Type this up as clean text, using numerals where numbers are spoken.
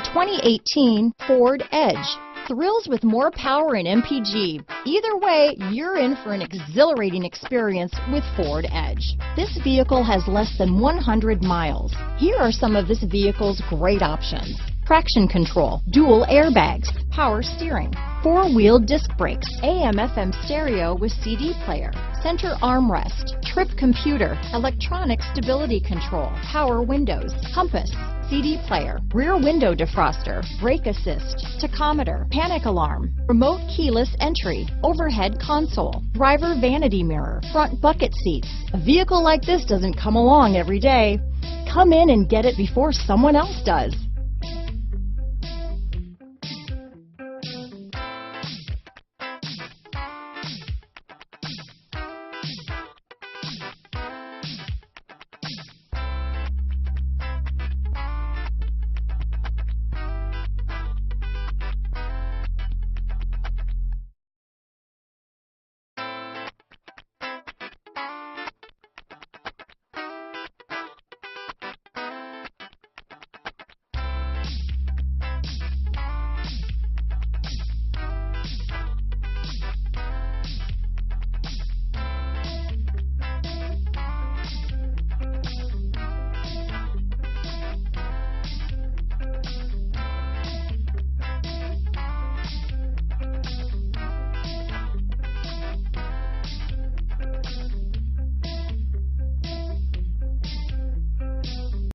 2018 Ford Edge. Thrills with more power and MPG. Either way, you're in for an exhilarating experience with Ford Edge. This vehicle has less than 100 miles. Here are some of this vehicle's great options: traction control, dual airbags, power steering, four-wheel disc brakes, AM/FM stereo with CD player, center armrest, trip computer, electronic stability control, power windows, compass, CD player, rear window defroster, brake assist, tachometer, panic alarm, remote keyless entry, overhead console, driver vanity mirror, front bucket seats. A vehicle like this doesn't come along every day. Come in and get it before someone else does.